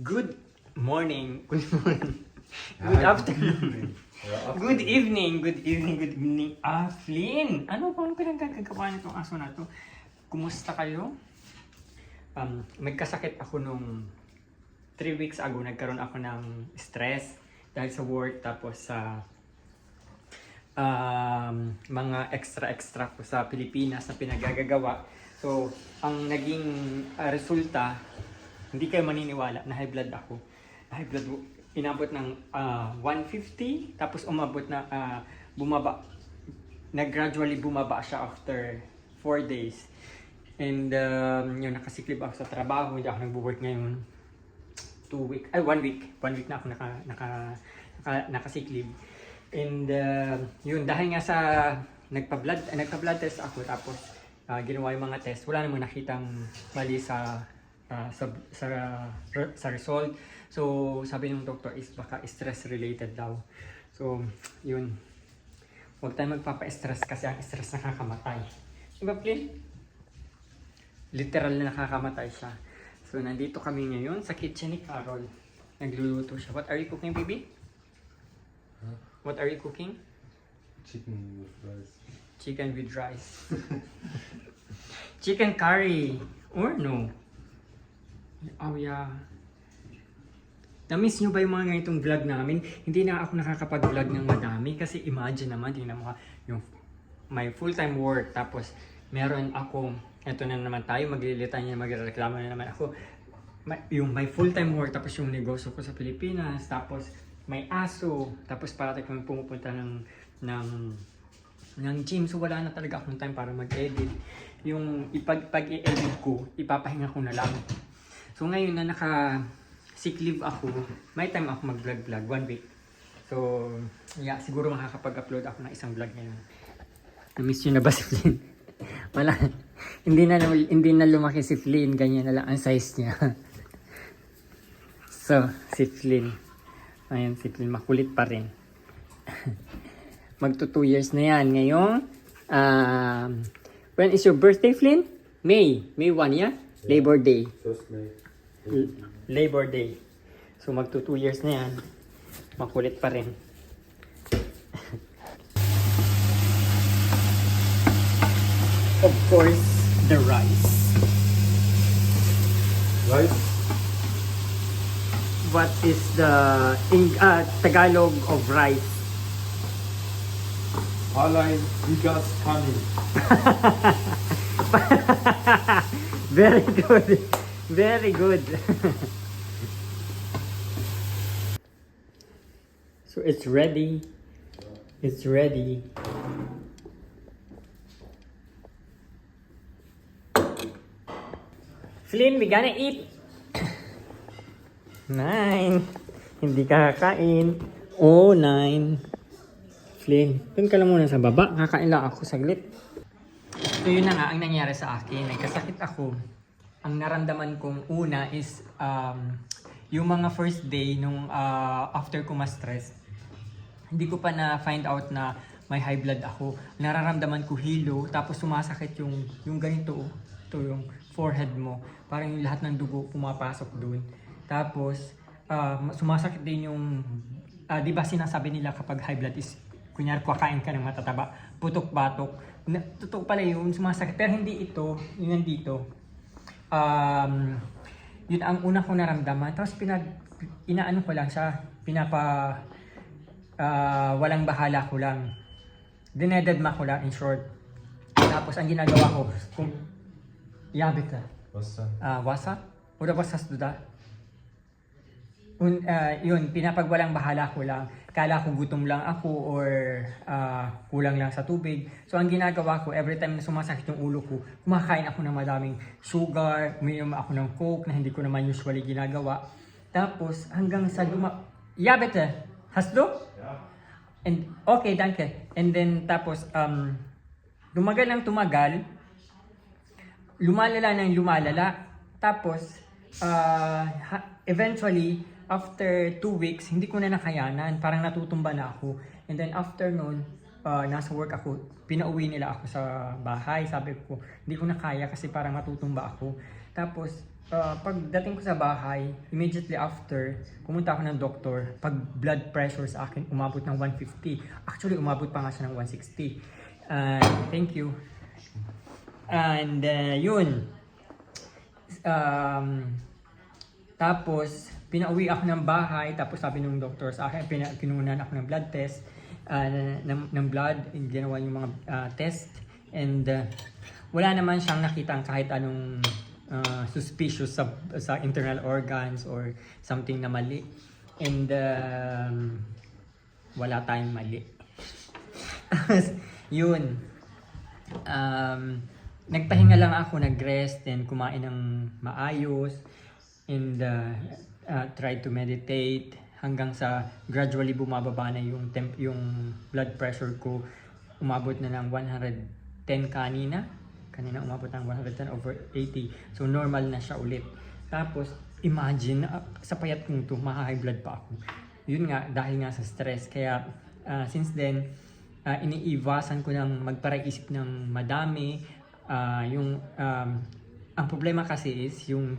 Good morning. Good morning. Good afternoon. Good evening. Good evening. Good evening. Flynn! Ano bang pinagkagagawa nitong aso na to? Kumusta kayo? Magkasakit ako nung 3 weeks ago. Nagkaroon ako ng stress dahil sa work tapos sa mga extra ko sa Pilipinas na pinagagagawa. So, ang naging resulta, hindi kayo maniniwala, na high blood ako. High blood, inabot ng 150, tapos umabot na, gradually bumaba siya after 4 days. And yun, nakasiklib ako sa trabaho, hindi ako nag-work ngayon. 1 week na ako nakasiklib. And yun, dahil nga sa nagpa-blood test ako, tapos ginawa yung mga test, wala namang nakitang mali sa result. So, sabi ng doktor is baka stress related daw. So, yun. Huwag tayo magpapa-stress kasi ang stress nakakamatay. Diba, Flynn? Literal na nakakamatay siya. So, nandito kami ngayon sa kitchen ni Carol. Nagluluto siya. What are you cooking, baby? Huh? What are you cooking? Chicken with rice. Chicken with rice. Chicken curry. Or no? Oh yeah. Na-miss nyo ba yung mga ganitong vlog namin? Hindi na ako nakakapag-vlog ng madami kasi imagine naman, tingnan mo yung my full-time work, tapos meron ako, eto na naman tayo, maglilitan niya, magreklamo na naman ako. Yung my full-time work, tapos yung negosyo ko sa Pilipinas, tapos may aso, tapos parati kami pumupunta ng gym, so wala na talaga akong time para mag-edit. Yung pag-i-edit ko, ipapahinga ko na lang. So ngayon na naka-sick leave ako, may time ako mag-vlog 1 week. So, yeah, siguro makakapag-upload ako ng isang vlog ngayon. Na-miss nyo na ba si Flynn? Wala, hindi na lumaki si Flynn, ganyan na lang ang size niya. So, si Flynn. Ayan, si Flynn, makulit pa rin. Magto 2 years na yan. Ngayong, when is your birthday, Flynn? May 1, yeah? Labor Day. First May. Labor Day. So magto 2 years na yan. Makulit pa rin. Of course, the rice. Rice? What is the Tagalog of rice? Palay bigas kanin. Very good. Very good. So it's ready. It's ready. Flynn, we gonna eat. 9. Hindi ka kakain. 9. Flynn, dun ka lang muna sa baba. Kakain lang ako saglit. So yun na nga ang nangyari sa akin. Nagkasakit ako. Ang naramdaman kong una is yung mga first day nung after ko ma-stress. Hindi ko pa na find out na may high blood ako. Nararamdaman ko hilo, tapos sumasakit yung ganito. Ito yung forehead mo. Parang yung lahat ng dugo pumapasok doon. Tapos sumasakit din yung, di ba sinasabi nila kapag high blood is, kunyari kakain ka ng matataba, putok-batok. Totoo pala yun, sumasakit. Pero hindi ito, yun nandito. Yun ang una kong naramdaman. Tapos inaano ko lang siya, walang bahala ko lang. Dinededma ko lang, in short. Tapos ang ginagawa ko, kung yabit ka. Wasa. Wasa? Ura wasas duda? Yun, pinapagwalang bahala ko lang. Kala ko gutom lang ako or kulang lang sa tubig. So ang ginagawa ko, every time na sumasakit yung ulo ko, kumakain ako ng madaming sugar, uminom ako ng coke na hindi ko naman usually ginagawa. Tapos hanggang sa Ja, bitte. Hast du? Ja. And okay, danke. And then tapos tumagal ng tumagal, lumalala ng lumalala. Tapos eventually after 2 weeks, hindi ko na nakayanan. Parang natutumba na ako. And then after noon, nasa work ako, pinauwi nila ako sa bahay. Sabi ko, hindi ko na kaya kasi parang matutumba ako. Tapos, pagdating ko sa bahay, immediately after, pumunta ako ng doktor. Pag blood pressure sa akin, umabot ng 150. Actually, umabot pa nga siya ng 160. Thank you. And yun. Tapos, pinauwi ako ng bahay. Tapos sabi ng doktor sa akin, kinunan ako ng blood test. Ng blood, ginawa yung mga test. And wala naman siyang nakita kahit anong suspicious sa internal organs or something na mali. And wala tayong mali. Yun. Nagpahinga lang ako, nag-rest, and kumain ng maayos, and try to meditate hanggang sa gradually bumababa na yung blood pressure ko. Umabot na ng 110 kanina umabot ng 110/80. So normal na siya ulit. Tapos imagine, sa payat kong to, high blood pa ako. Yun nga, dahil nga sa stress. Kaya since then, iniiwasan ko ng magparaisip ng madami. Ang problema kasi is yung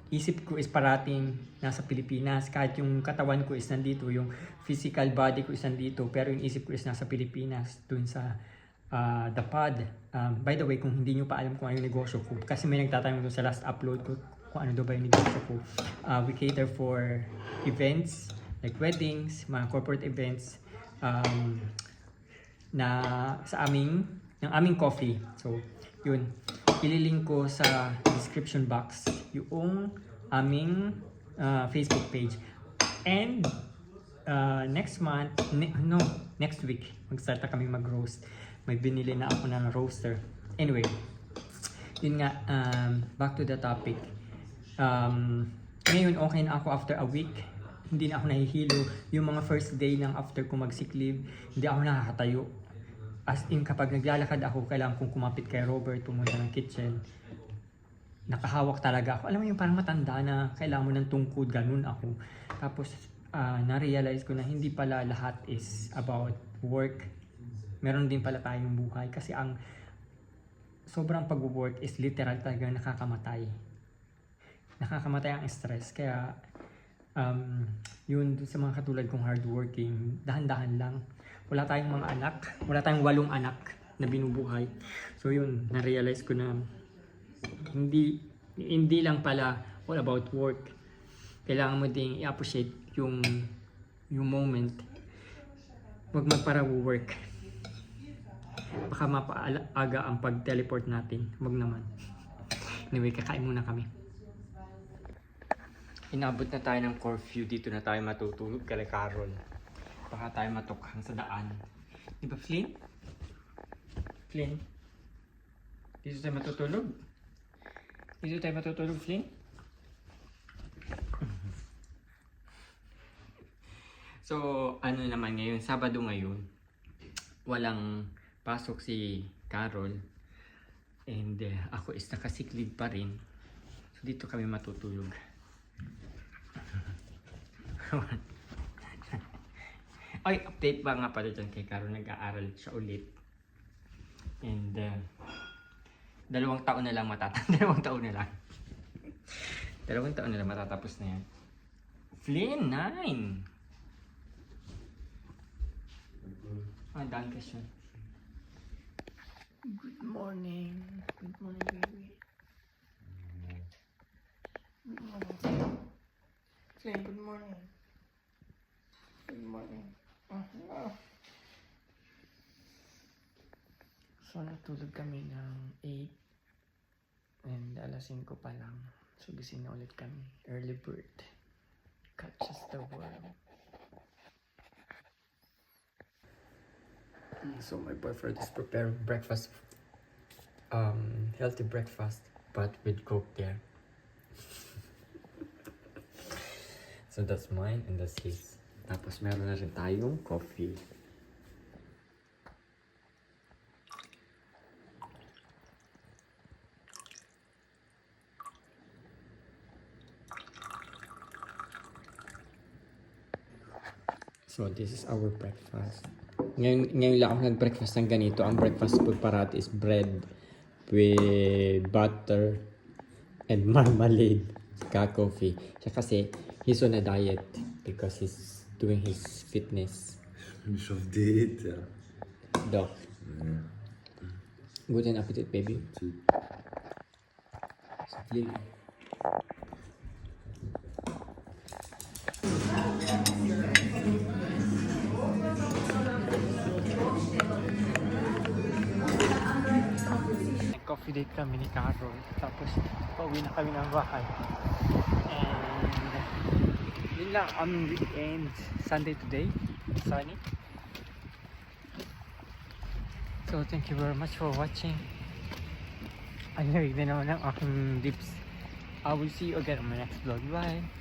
isip ko is parating nasa Pilipinas. Kahit yung katawan ko is nandito, yung physical body ko is nandito, pero yung isip ko is nasa Pilipinas, dun sa The Pod. By the way, kung hindi nyo pa alam kung ano yung negosyo ko, kasi may nagtatanong doon sa last upload ko kung ano daw ba yung negosyo ko. We cater for events like weddings, mga corporate events, na sa aming coffee. So, yun. Ililink ko sa description box yung aming Facebook page. And next week, mag-start na kami mag-roast. May binili na ako ng roaster. Anyway, yun nga, back to the topic. Ngayon, okay na ako after a week. Hindi na ako nahihilo. Yung mga first day ng after ko mag-sick leave, hindi ako nakakatayo. As in, kapag naglalakad ako, kailangan kong kumapit kay Robert, pumunta ng kitchen. Nakahawak talaga ako. Alam mo yung parang matanda na kailangan mo ng tungkod, ganun ako. Tapos, na-realize ko na hindi pala lahat is about work. Meron din pala tayong buhay. Kasi ang sobrang pag-work is literal talaga nakakamatay. Nakakamatay ang stress. Kaya, yun sa mga katulad kong hardworking, dahan-dahan lang. Wala tayong mga anak. Wala tayong 8 anak na binubuhay. So yun, na-realize ko na hindi lang pala all about work. Kailangan mo ding i-appreciate yung moment. Huwag magpara-work. Baka mapaaga ang pag-teleport natin. Huwag naman. Anyway, kakain muna kami. Inabot na tayo ng curfew. Dito na tayo matutulog kay Carol. Baka tayo matukhang sa daan. Di ba, Flynn? Flynn? Dito tayo matutulog? Dito tayo matutulog, Flynn? So, ano naman ngayon? Sabado ngayon. Walang pasok si Carol. And ako is naka-sick leave pa rin. So, dito kami matutulog. Ay, update ba nga pala dyan kay Carol, nag-aaral siya ulit. And 2 taon na lang matatapos. 2 taon na lang. 2 taon na lang matatapos na yan. Flynn, 9! Done question. Good morning. Good morning, baby. Good morning. Flynn, good morning. Good morning. So, natulog kami ng 8 and alas 5 pa lang. So, gising na ulit kami. Early bird catches the worm. So, my boyfriend is preparing breakfast. Healthy breakfast, but with Coke there. So, that's mine and that's his. Tapos, meron na rin tayong coffee. So, this is our breakfast. Ngayon lang ako nag-breakfast ng ganito. Ang breakfast food parati is bread with butter and marmalade. Saka coffee. Siya kasi, he's on a diet because he's doing his fitness. Finish of date, ja. Doch. Guten Appetit, baby. Sige. Coffee date kami ni Carol. Tapos, pauwi na kami ng bahay. And, yun lang ang weekend. Sunday today. Sunny. So, thank you very much for watching. Ang lamig na naman ang aking lips. I will see you again on my next vlog. Bye!